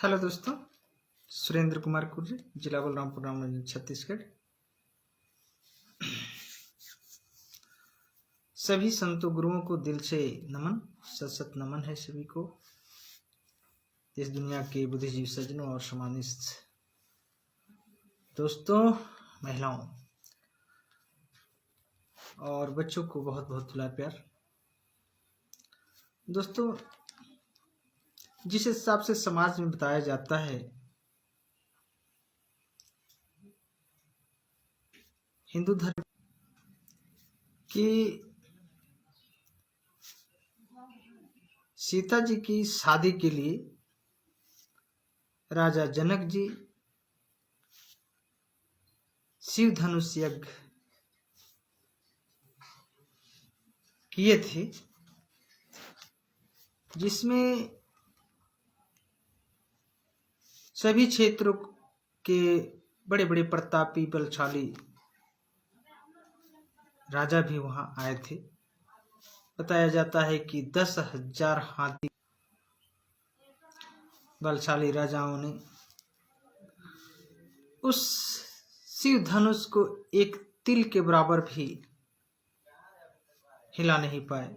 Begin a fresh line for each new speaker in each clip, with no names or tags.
Hello दोस्तों, सुरेंद्र कुमार कुर्रे, जिला बलरामपुर, रामगंज, छत्तीसगढ़। सभी संतों गुरुओं को दिल से नमन, सत नमन है सभी को। इस दुनिया के बुद्धिजीवी सज्जनों और समानिस्ट दोस्तों, महिलाओं और बच्चों को बहुत बहुत दुलार प्यार। दोस्तों, जिस हिसाब से समाज में बताया जाता है, हिंदू धर्म की सीता जी की शादी के लिए राजा जनक जी शिव धनुष यज्ञ किए थे, जिसमें सभी क्षेत्रों के बड़े बड़े प्रतापी बलशाली राजा भी वहां आए थे। बताया जाता है कि 10,000 हाथी बलशाली राजाओं ने उस शिव धनुष को एक तिल के बराबर भी हिला नहीं पाए।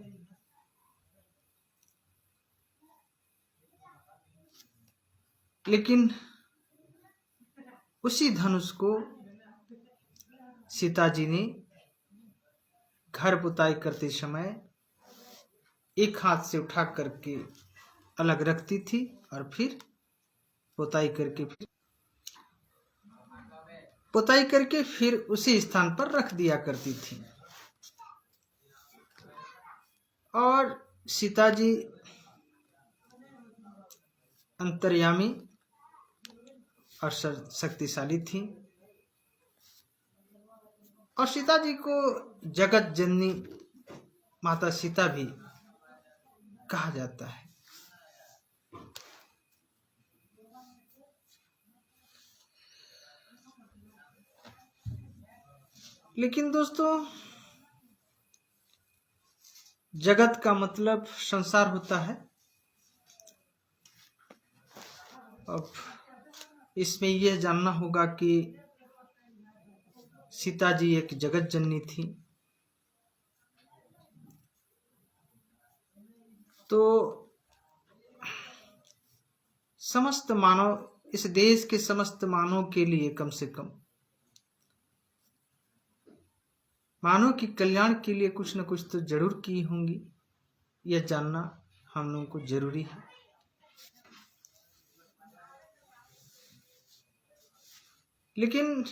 लेकिन उसी धनुष को सीता जी ने घर पुताई करते समय एक हाथ से उठा करके अलग रखती थी और फिर पुताई करके फिर उसी स्थान पर रख दिया करती थी। और सीता जी अंतर्यामी और शक्तिशाली थी, और सीता जी को जगत जननी माता सीता भी कहा जाता है। लेकिन दोस्तों, जगत का मतलब संसार होता है। अब इसमें यह जानना होगा कि सीता जी एक जगत जननी थी, तो समस्त मानव, इस देश के समस्त मानव के लिए कम से कम मानव के कल्याण के लिए कुछ न कुछ तो जरूर की होंगी। यह जानना हम लोगों को जरूरी है। लेकिन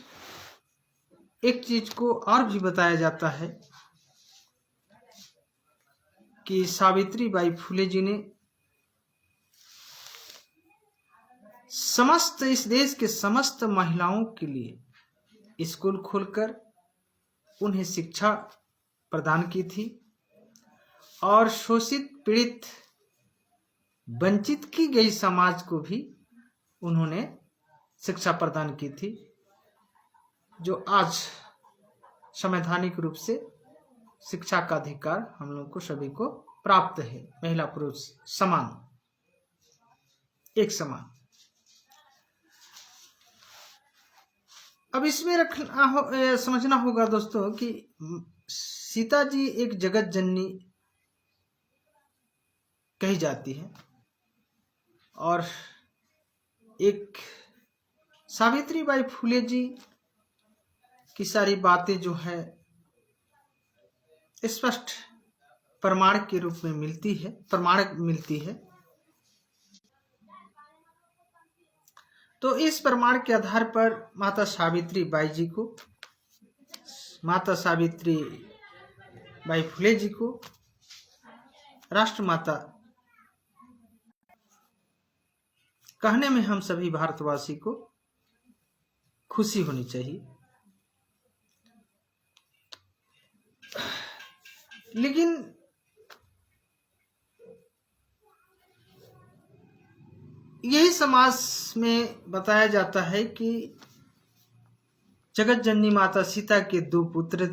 एक चीज को और भी बताया जाता है कि सावित्री बाई फुले जी ने समस्त इस देश के समस्त महिलाओं के लिए स्कूल खोलकर उन्हें शिक्षा प्रदान की थी, और शोषित, पीड़ित, वंचित की गई समाज को भी उन्होंने शिक्षा प्रदान की थी, जो आज संवैधानिक रूप से शिक्षा का अधिकार हम लोग को सभी को प्राप्त है। महिला पुरुष समान, एक समान। अब इसमें समझना होगा दोस्तों कि सीता जी एक जगत जननी कही जाती है, और एक सावित्री बाई फुले जी की सारी बातें जो है स्पष्ट प्रमाण के रूप में मिलती है। तो इस प्रमाण के आधार पर माता सावित्री बाई फुले जी को राष्ट्रमाता कहने में हम सभी भारतवासी को खुशी होनी चाहिए। लेकिन यही समाज में बताया जाता है कि जगत जननी माता सीता के 2 पुत्र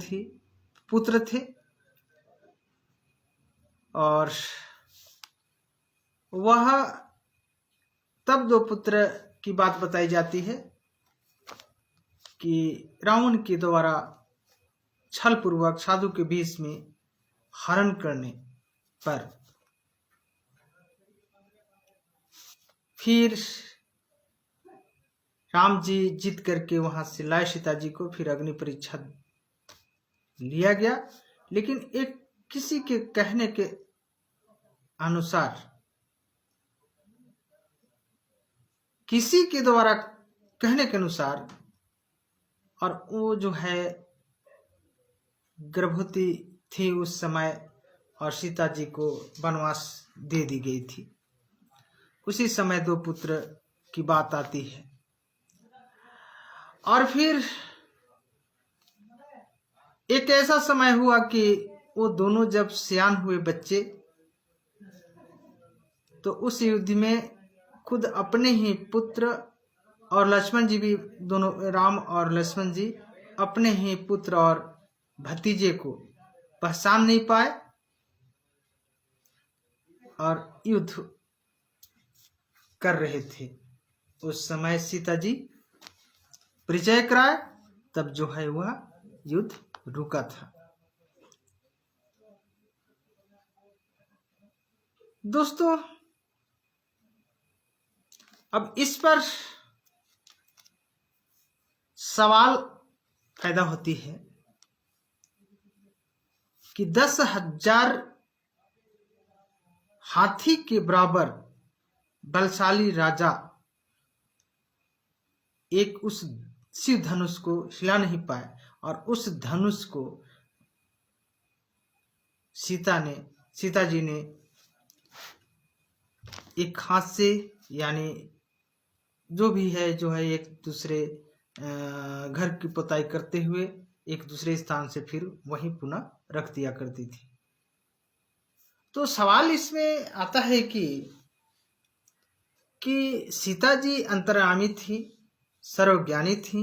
थे, और वह तब दो पुत्र की बात बताई जाती है कि रावण के द्वारा छल पूर्वक साधु के बीच में हरण करने पर फिर राम जी जीत करके वहां से लाए सीता जी को। फिर अग्नि परीक्षा लिया गया, लेकिन एक किसी के कहने के अनुसार, किसी के द्वारा कहने के अनुसार, और वो जो है गर्भवती थी उस समय और सीता जी को वनवास दे दी गई थी। उसी समय दो पुत्र की बात आती है। और फिर एक ऐसा समय हुआ कि वो दोनों जब सियान हुए बच्चे, तो उस युद्ध में खुद अपने ही पुत्र और लक्ष्मण जी भी, दोनों राम और लक्ष्मण जी अपने ही पुत्र और भतीजे को पहचान नहीं पाए और युद्ध कर रहे थे। उस समय सीता जी परिचय कराए, तब जो है वह युद्ध रुका था। दोस्तों, अब इस पर सवाल पैदा होती है कि 10,000 हाथी के बराबर बलशाली राजा एक उस शिव धनुष को हिला नहीं पाए, और उस धनुष को सीता जी ने एक हाथ से, यानी जो भी है जो है एक दूसरे घर की पुताई करते हुए एक दूसरे स्थान से फिर वहीं पुनः रख दिया करती थी। तो सवाल इसमें आता है कि सीता जी अंतर्यामी थी, सर्वज्ञानी थी,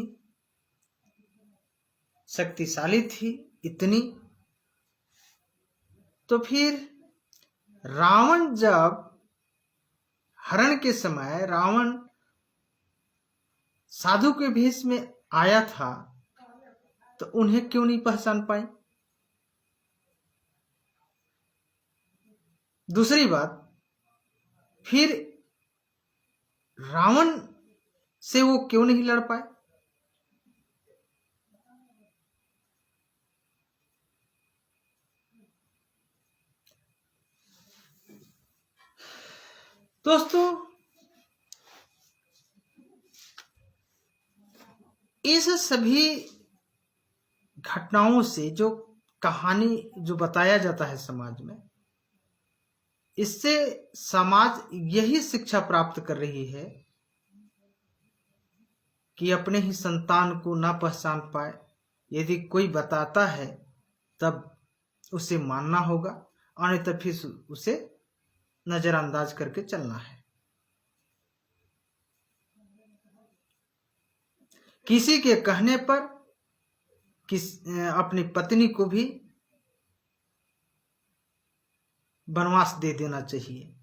शक्तिशाली थी इतनी, तो फिर रावण जब हरण के समय रावण साधु के भेष में आया था, तो उन्हें क्यों नहीं पहचान पाई? दूसरी बात, फिर रावण से वो क्यों नहीं लड़ पाए? दोस्तों, इस सभी घटनाओं से जो कहानी जो बताया जाता है समाज में, इससे समाज यही शिक्षा प्राप्त कर रही है कि अपने ही संतान को ना पहचान पाए, यदि कोई बताता है तब उसे मानना होगा, और नहीं तो फिर उसे नजरअंदाज करके चलना है। किसी के कहने पर अपनी पत्नी को भी वनवास दे देना चाहिए।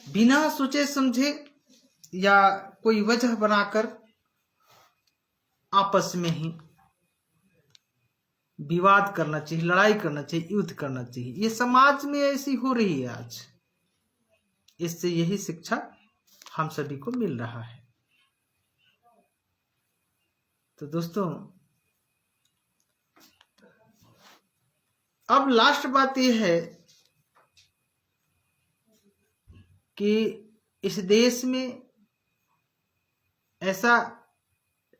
बिना सोचे समझे या कोई वजह बनाकर आपस में ही विवाद करना चाहिए, लड़ाई करना चाहिए, युद्ध करना चाहिए। ये समाज में ऐसी हो रही है आज। इससे यही शिक्षा हम सभी को मिल रहा है। तो दोस्तों, अब लास्ट बात यह है कि इस देश में ऐसा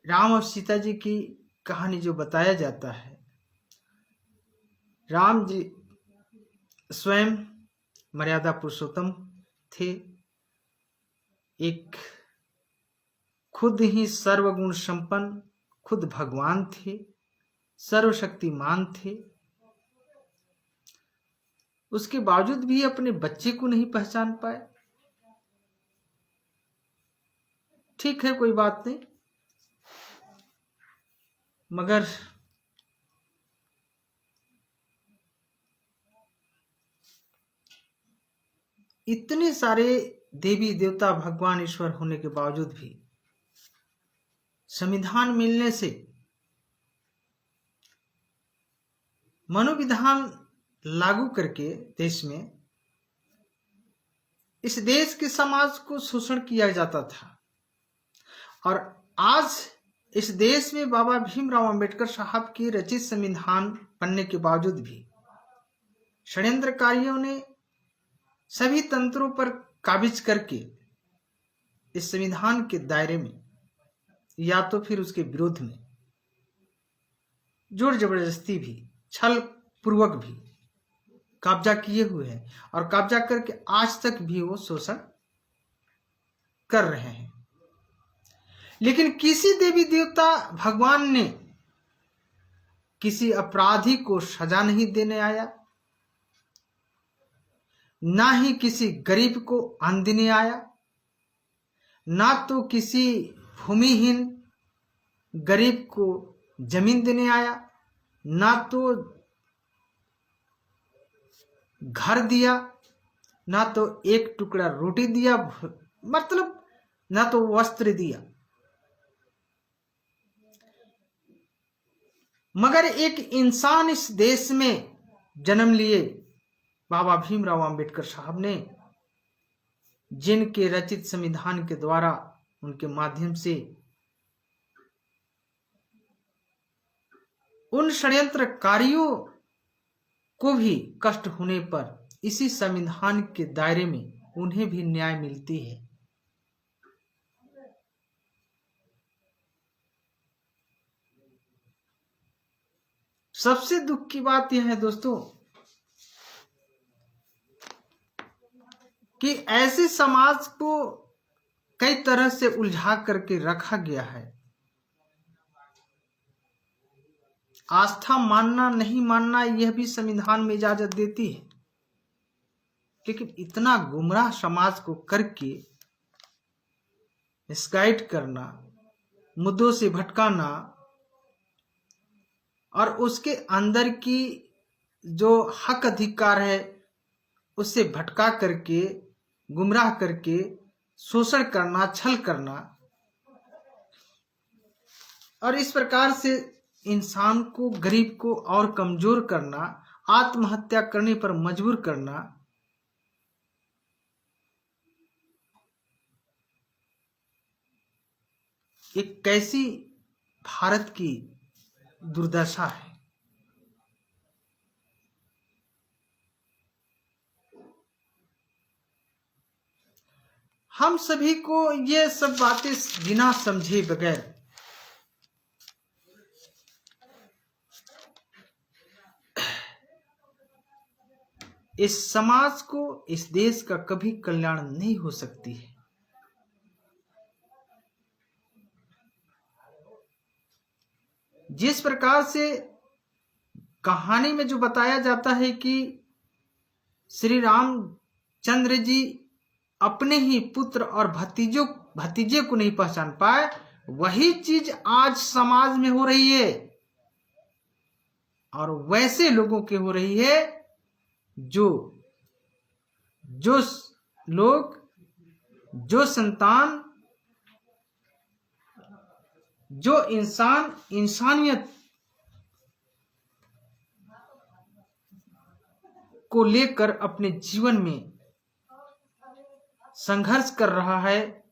राम और सीता जी की कहानी जो बताया जाता है, राम जी स्वयं मर्यादा पुरुषोत्तम थे, एक खुद ही सर्वगुण संपन्न, खुद भगवान थे, सर्वशक्तिमान थे। उसके बावजूद भी अपने बच्चे को नहीं पहचान पाए। ठीक है, कोई बात नहीं, मगर इतने सारे देवी देवता भगवान ईश्वर होने के बावजूद भी संविधान मिलने से मनोविधान लागू करके देश में इस देश के समाज को शोषण किया जाता था। और आज इस देश में बाबा भीमराव अंबेडकर साहब की रचित संविधान बनने के बावजूद भी षड्यंत्रकारियों ने सभी तंत्रों पर काबिज करके इस संविधान के दायरे में या तो फिर उसके विरोध में जोर जबरदस्ती भी, छल पूर्वक भी कब्जा किए हुए हैं और कब्जा करके आज तक भी वो शोषण कर रहे हैं। लेकिन किसी देवी देवता भगवान ने किसी अपराधी को सजा नहीं देने आया, ना ही किसी गरीब को अन्न देने आया, ना तो किसी भूमिहीन गरीब को जमीन देने आया, ना तो घर दिया, ना तो एक टुकड़ा रोटी दिया, मतलब ना तो वस्त्र दिया। मगर एक इंसान इस देश में जन्म लिए बाबा भीमराव अंबेडकर साहब ने, जिनके रचित संविधान के द्वारा, उनके माध्यम से उन षड्यंत्रकारियों को भी कष्ट होने पर इसी संविधान के दायरे में उन्हें भी न्याय मिलती है। सबसे दुख की बात यह है दोस्तों कि ऐसे समाज को कई तरह से उलझा करके रखा गया है। आस्था मानना नहीं मानना यह भी संविधान में इजाजत देती है, लेकिन इतना गुमराह समाज को करके मिसगाइड करना, मुद्दों से भटकाना और उसके अंदर की जो हक अधिकार है उससे भटका करके, गुमराह करके शोषण करना, छल करना और इस प्रकार से इंसान को, गरीब को और कमजोर करना, आत्महत्या करने पर मजबूर करना, एक कैसी भारत की दुर्दशा है। हम सभी को ये सब बातें बिना समझे बगैर इस समाज को, इस देश का कभी कल्याण नहीं हो सकती है। जिस प्रकार से कहानी में जो बताया जाता है कि श्री रामचंद्र जी अपने ही पुत्र और भतीजे को नहीं पहचान पाए, वही चीज आज समाज में हो रही है और वैसे लोगों के हो रही है जो लोग, जो संतान, जो इंसानियत को लेकर अपने जीवन में संघर्ष कर रहा है,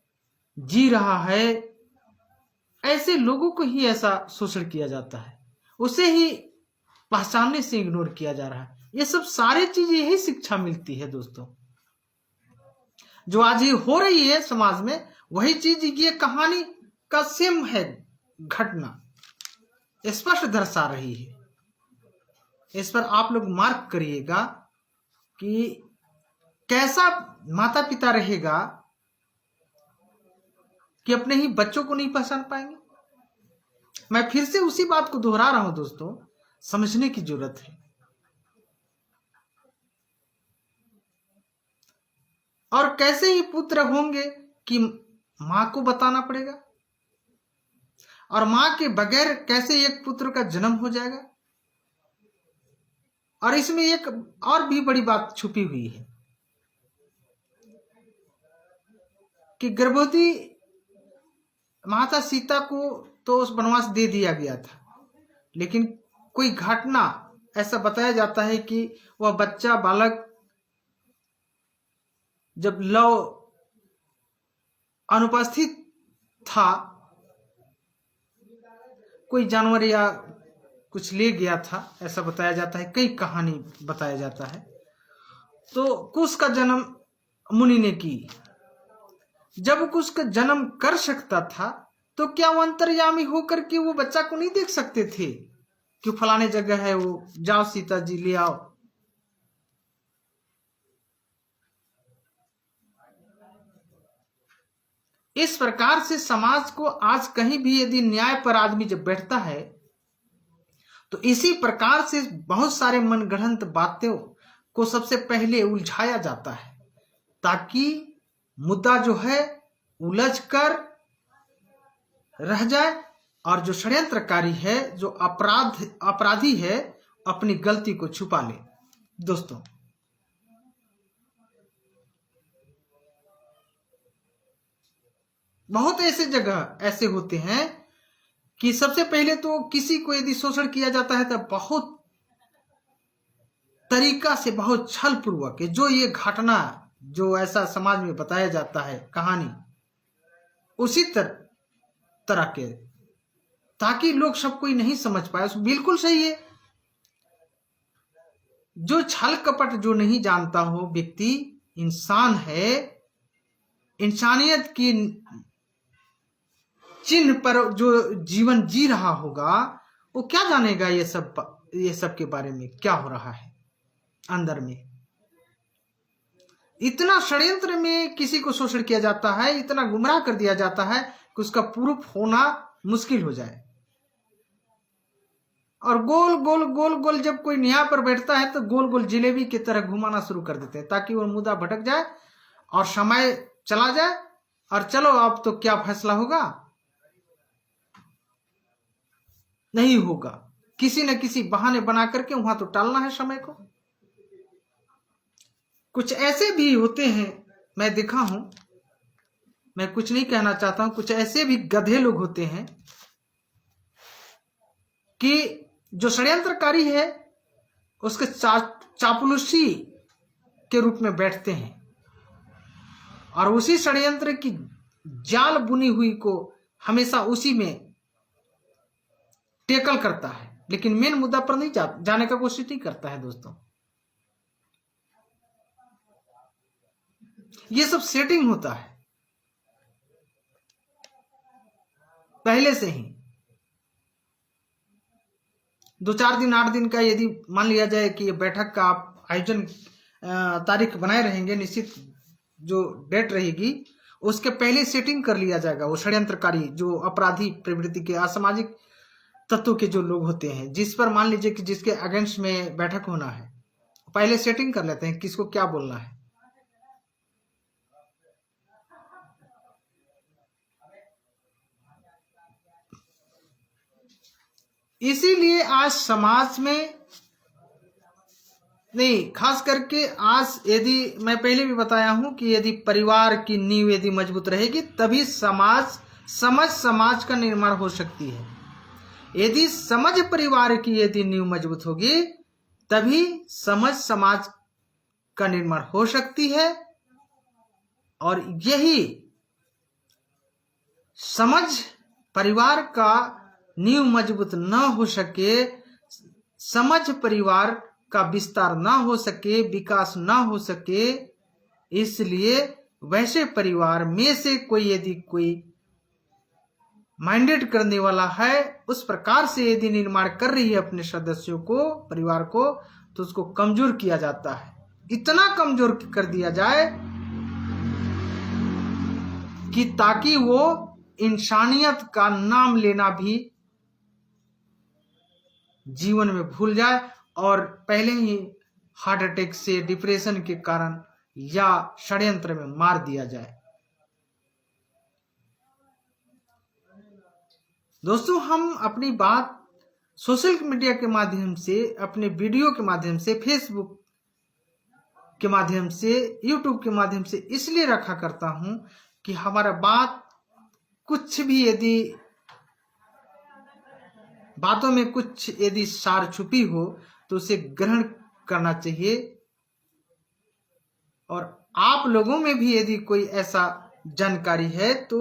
जी रहा है, ऐसे लोगों को ही ऐसा शोषण किया जाता है, उसे ही पहचानने से इग्नोर किया जा रहा है। ये सब सारी चीजें यही शिक्षा मिलती है दोस्तों। जो आज ये हो रही है समाज में, वही चीज ये कहानी का सेम है, घटना स्पष्ट दर्शा रही है। इस पर आप लोग मार्क करिएगा कि कैसा माता पिता रहेगा कि अपने ही बच्चों को नहीं पहचान पाएंगे। मैं फिर से उसी बात को दोहरा रहा हूं दोस्तों, समझने की जरूरत है। और कैसे ही पुत्र होंगे कि मां को बताना पड़ेगा, और मां के बगैर कैसे एक पुत्र का जन्म हो जाएगा। और इसमें एक और भी बड़ी बात छुपी हुई है कि गर्भवती माता सीता को तो उस वनवास दे दिया गया था, लेकिन कोई घटना ऐसा बताया जाता है कि वह बच्चा बालक जब लव अनुपस्थित था, कोई जानवर या कुछ ले गया था, ऐसा बताया जाता है, कई कहानी बताया जाता है। तो कुश का जन्म मुनि ने की। जब कुश का जन्म कर सकता था तो क्या वो अंतर्यामी होकर के वो बच्चा को नहीं देख सकते थे कि फलाने जगह है, वो जाओ सीता जी ले आओ। इस प्रकार से समाज को आज कहीं भी यदि न्याय पर आदमी जब बैठता है तो इसी प्रकार से बहुत सारे मनगढ़ंत बातों को सबसे पहले उलझाया जाता है, ताकि मुद्दा जो है उलझ कर रह जाए और जो षड्यंत्रकारी है, जो अपराधी है, अपनी गलती को छुपा ले। दोस्तों, बहुत ऐसे जगह ऐसे होते हैं कि सबसे पहले तो किसी को यदि शोषण किया जाता है तो बहुत तरीका से, बहुत छल पूर्वक जो ये घटना जो ऐसा समाज में बताया जाता है कहानी, उसी तरह के, ताकि लोग सब कोई नहीं समझ पाए। बिल्कुल सही है। जो छल कपट जो नहीं जानता हो व्यक्ति, इंसान है, इंसानियत की चिन्ह पर जो जीवन जी रहा होगा, वो क्या जानेगा ये सब के बारे में क्या हो रहा है अंदर में। इतना षड्यंत्र में किसी को शोषण किया जाता है, इतना गुमराह कर दिया जाता है कि उसका प्रूफ होना मुश्किल हो जाए। और गोल गोल गोल गोल जब कोई न्याय पर बैठता है तो गोल गोल जिलेबी की तरह घुमाना शुरू कर देते हैं, ताकि वो मुद्दा भटक जाए और समय चला जाए और चलो अब तो क्या फैसला होगा, नहीं होगा। किसी न किसी बहाने बना करके वहां तो टालना है समय को। कुछ ऐसे भी होते हैं, मैं देखा हूं, मैं कुछ नहीं कहना चाहता हूं, कुछ ऐसे भी गधे लोग होते हैं कि जो षड्यंत्रकारी है उसके चापलूसी के रूप में बैठते हैं और उसी षड्यंत्र की जाल बुनी हुई को हमेशा उसी में टेकल करता है, लेकिन मेन मुद्दा पर नहीं जाने का कोशिश नहीं करता है। दोस्तों, ये सब सेटिंग होता है पहले से ही। 2-4 दिन 8 दिन का यदि मान लिया जाए कि ये बैठक का आप आयोजन तारीख बनाए रहेंगे, निश्चित जो डेट रहेगी उसके पहले सेटिंग कर लिया जाएगा। वो षड्यंत्रकारी जो अपराधी प्रवृत्ति के असामाजिक तत्व के जो लोग होते हैं, जिस पर मान लीजिए कि जिसके अगेंस्ट में बैठक होना है, पहले सेटिंग कर लेते हैं किसको क्या बोलना है। इसीलिए आज समाज में नहीं, खास करके आज, यदि मैं पहले भी बताया हूं कि यदि परिवार की नींव यदि मजबूत रहेगी तभी समाज का निर्माण हो सकती है। यदि समझ परिवार की यदि नींव मजबूत होगी तभी समझ समाज का निर्माण हो सकती है। और यही समझ परिवार का नींव मजबूत न हो सके, समझ परिवार का विस्तार ना हो सके, विकास ना हो सके, इसलिए वैसे परिवार में से कोई यदि कोई माइंडेड करने वाला है, उस प्रकार से यदि निर्माण कर रही है अपने सदस्यों को, परिवार को, तो उसको कमजोर किया जाता है। इतना कमजोर कर दिया जाए कि ताकि वो इंसानियत का नाम लेना भी जीवन में भूल जाए और पहले ही हार्ट अटैक से, डिप्रेशन के कारण या षड्यंत्र में मार दिया जाए। दोस्तों, हम अपनी बात सोशल मीडिया के माध्यम से, अपने वीडियो के माध्यम से, फेसबुक के माध्यम से, यूट्यूब के माध्यम से इसलिए रखा करता हूं कि हमारा बात कुछ भी यदि बातों में कुछ यदि सार छुपी हो तो उसे ग्रहण करना चाहिए। और आप लोगों में भी यदि कोई ऐसा जानकारी है तो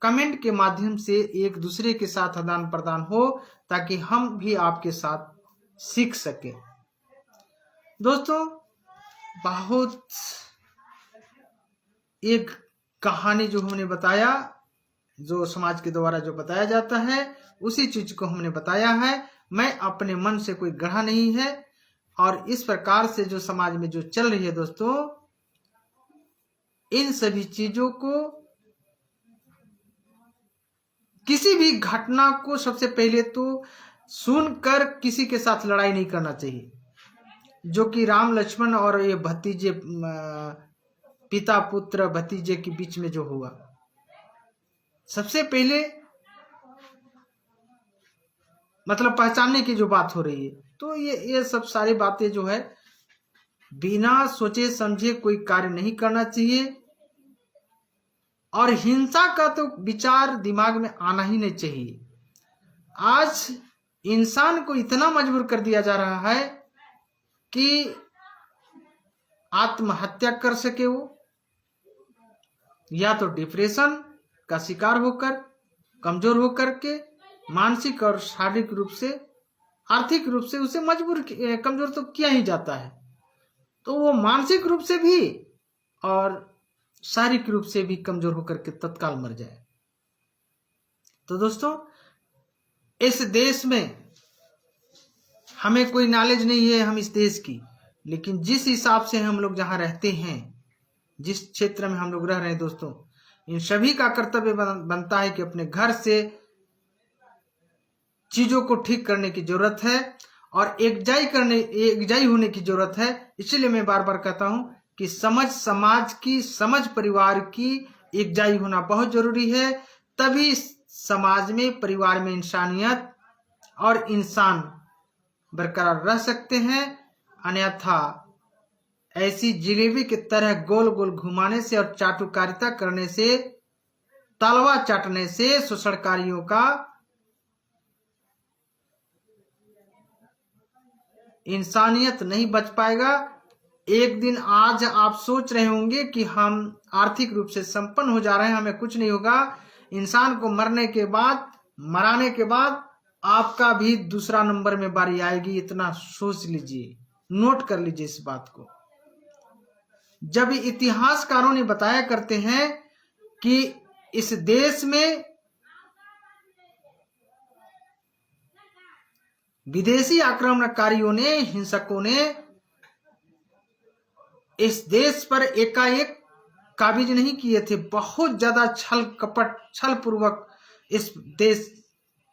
कमेंट के माध्यम से एक दूसरे के साथ आदान प्रदान हो, ताकि हम भी आपके साथ सीख सके। दोस्तों, बहुत एक कहानी जो हमने बताया, जो समाज के द्वारा जो बताया जाता है, उसी चीज को हमने बताया है। मैं अपने मन से कोई गढ़ा नहीं है। और इस प्रकार से जो समाज में जो चल रही है दोस्तों, इन सभी चीजों को, किसी भी घटना को सबसे पहले तो सुनकर किसी के साथ लड़ाई नहीं करना चाहिए। जो कि राम लक्ष्मण और ये भतीजे, पिता पुत्र भतीजे के बीच में जो हुआ, सबसे पहले मतलब पहचानने की जो बात हो रही है, तो ये सब सारी बातें जो है बिना सोचे समझे कोई कार्य नहीं करना चाहिए। और हिंसा का तो विचार दिमाग में आना ही नहीं चाहिए। आज इंसान को इतना मजबूर कर दिया जा रहा है कि आत्महत्या कर सके वो, या तो डिप्रेशन का शिकार होकर, कमजोर होकर के, मानसिक और शारीरिक रूप से, आर्थिक रूप से उसे कमजोर तो किया ही जाता है, तो वो मानसिक रूप से भी और शारीरिक रूप से भी कमजोर होकर के तत्काल मर जाए। तो दोस्तों, इस देश में हमें कोई नॉलेज नहीं है हम इस देश की, लेकिन जिस हिसाब से हम लोग जहां रहते हैं, जिस क्षेत्र में हम लोग रह रहे हैं दोस्तों, इन सभी का कर्तव्य बनता है कि अपने घर से चीजों को ठीक करने की जरूरत है और एकजाई होने की जरूरत है। इसलिए मैं बार बार कहता हूं कि समझ समाज की, समझ परिवार की एकजाई होना बहुत जरूरी है। तभी समाज में, परिवार में इंसानियत और इंसान बरकरार रह सकते हैं। अन्यथा ऐसी जिलेबी की तरह गोल गोल घुमाने से और चाटुकारिता करने से, तलवा चाटने से शोषणकारियों का इंसानियत नहीं बच पाएगा। एक दिन आज आप सोच रहे होंगे कि हम आर्थिक रूप से संपन्न हो जा रहे हैं, हमें कुछ नहीं होगा। इंसान को मरने के बाद, मराने के बाद आपका भी दूसरा नंबर में बारी आएगी। इतना सोच लीजिए, नोट कर लीजिए इस बात को। जब इतिहासकारों ने बताया करते हैं कि इस देश में विदेशी आक्रमणकारियों ने, हिंसकों ने इस देश पर एकाएक काबिज नहीं किए थे। बहुत ज्यादा छल कपट, छल पूर्वक इस देश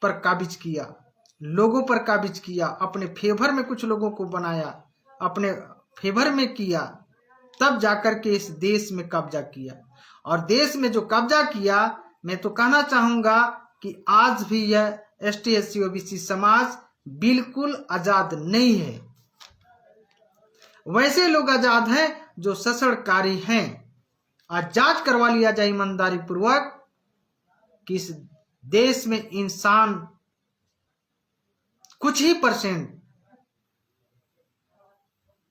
पर काबिज किया, लोगों पर काबिज किया, अपने फेवर में कुछ लोगों को बनाया, अपने फेवर में किया, तब जाकर के इस देश में कब्जा किया। और देश में जो कब्जा किया, मैं तो कहना चाहूंगा कि आज भी यह ST SC OBC समाज बिल्कुल आजाद नहीं है। वैसे लोग आजाद हैं जो शोषणकारी हैं। आज जांच करवा लिया जाए ईमानदारी पूर्वक कि इस देश में इंसान कुछ ही %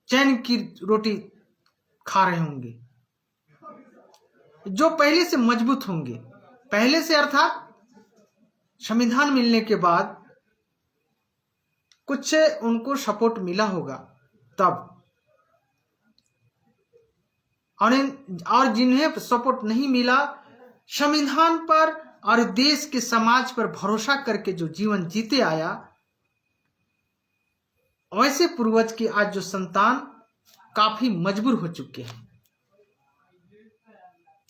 चैन की रोटी खा रहे होंगे, जो पहले से मजबूत होंगे। पहले से अर्थात संविधान मिलने के बाद कुछ उनको सपोर्ट मिला होगा तब, और जिन्हें सपोर्ट नहीं मिला, संविधान पर और देश के समाज पर भरोसा करके जो जीवन जीते आया, वैसे पूर्वज की आज जो संतान काफी मजबूर हो चुके हैं।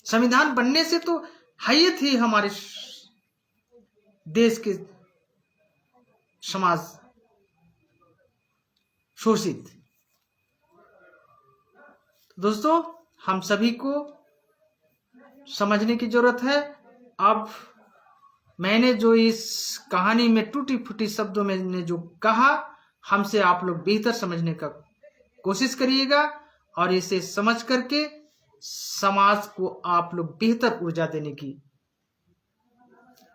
संविधान बनने से तो हैयत ही हमारे देश के समाज शोषित। दोस्तों, हम सभी को समझने की जरूरत है। अब मैंने जो इस कहानी में टूटी फूटी शब्दों में ने जो कहा, हमसे आप लोग बेहतर समझने का कोशिश करिएगा और इसे समझ करके समाज को आप लोग बेहतर ऊर्जा देने की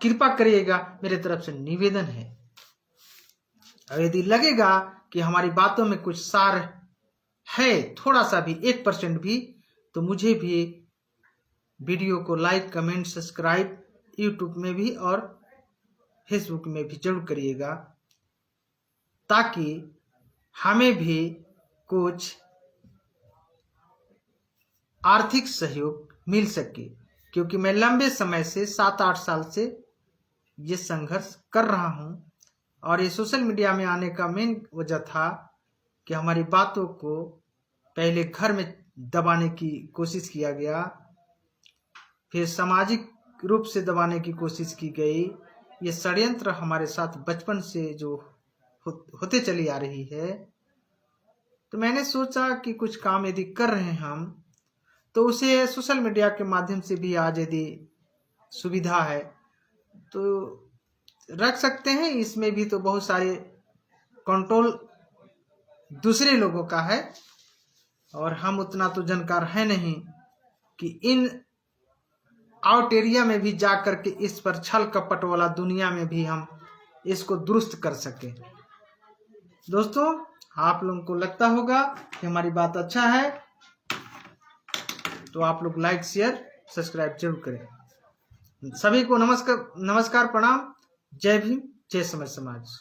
कृपा करिएगा, मेरे तरफ से निवेदन है। और यदि लगेगा कि हमारी बातों में कुछ सार है, थोड़ा सा भी, 1% भी, तो मुझे भी वीडियो को लाइक, कमेंट, सब्सक्राइब यूट्यूब में भी और फेसबुक में भी जरूर करिएगा, ताकि हमें भी कुछ आर्थिक सहयोग मिल सके। क्योंकि मैं लंबे समय से 7-8 साल से ये संघर्ष कर रहा हूँ, और ये सोशल मीडिया में आने का मेन वजह था कि हमारी बातों को पहले घर में दबाने की कोशिश किया गया, फिर सामाजिक रूप से दबाने की कोशिश की गई। ये षड्यंत्र हमारे साथ बचपन से जो होते चली आ रही है। तो मैंने सोचा कि कुछ काम यदि कर रहे हैं हम, तो उसे सोशल मीडिया के माध्यम से भी आज यदि सुविधा है तो रख सकते हैं। इसमें भी तो बहुत सारे कंट्रोल दूसरे लोगों का है, और हम उतना तो जानकार है नहीं कि इन आउट एरिया में भी जा करके इस पर छल कपट वाला दुनिया में भी हम इसको दुरुस्त कर सके। दोस्तों, आप लोगों को लगता होगा कि हमारी बात अच्छा है, तो आप लोग लाइक, शेयर, सब्सक्राइब जरूर करें। सभी को नमस्कार, प्रणाम। जय भीम, जय समाज।